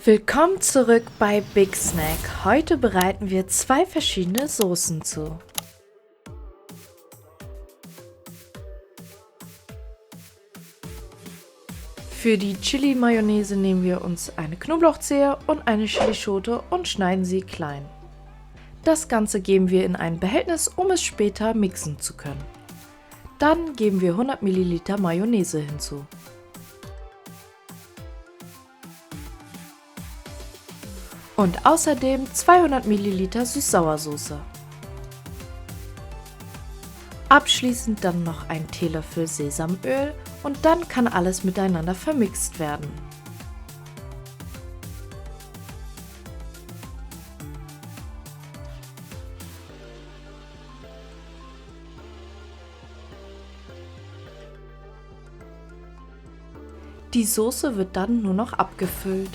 Willkommen zurück bei Big Snack. Heute bereiten wir 2 verschiedene Soßen zu. Für die Chili-Mayonnaise nehmen wir uns eine Knoblauchzehe und eine Chilischote und schneiden sie klein. Das Ganze geben wir in ein Behältnis, um es später mixen zu können. Dann geben wir 100 ml Mayonnaise hinzu. Und außerdem 200 ml Süß-Sauersoße. Abschließend dann noch ein Teelöffel Sesamöl und dann kann alles miteinander vermixt werden. Die Soße wird dann nur noch abgefüllt.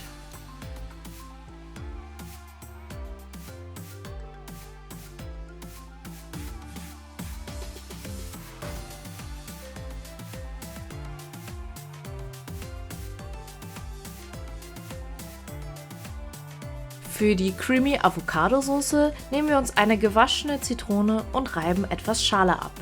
Für die Creamy Avocado Soße nehmen wir uns eine gewaschene Zitrone und reiben etwas Schale ab.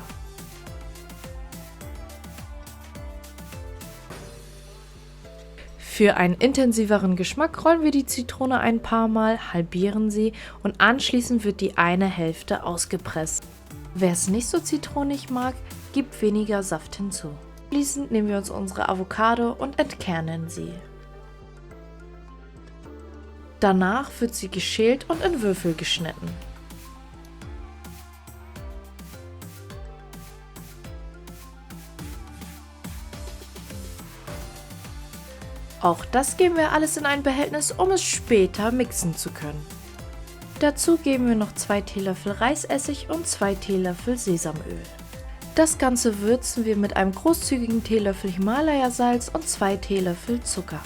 Für einen intensiveren Geschmack rollen wir die Zitrone ein paar Mal, halbieren sie und anschließend wird die eine Hälfte ausgepresst. Wer es nicht so zitronig mag, gibt weniger Saft hinzu. Anschließend nehmen wir uns unsere Avocado und entkernen sie. Danach wird sie geschält und in Würfel geschnitten. Auch das geben wir alles in ein Behältnis, um es später mixen zu können. Dazu geben wir noch 2 Teelöffel Reisessig und 2 Teelöffel Sesamöl. Das Ganze würzen wir mit einem großzügigen Teelöffel Himalaya-Salz und 2 Teelöffel Zucker.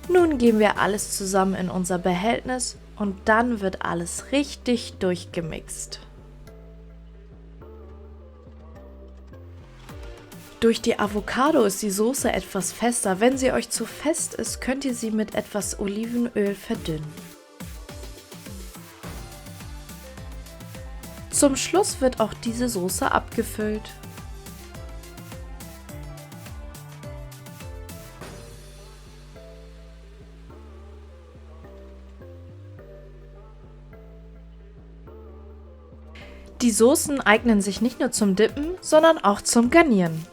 Nun geben wir alles zusammen in unser Behältnis und dann wird alles richtig durchgemixt. Durch die Avocado ist die Soße etwas fester. Wenn sie euch zu fest ist, könnt ihr sie mit etwas Olivenöl verdünnen. Zum Schluss wird auch diese Soße abgefüllt. Die Soßen eignen sich nicht nur zum Dippen, sondern auch zum Garnieren.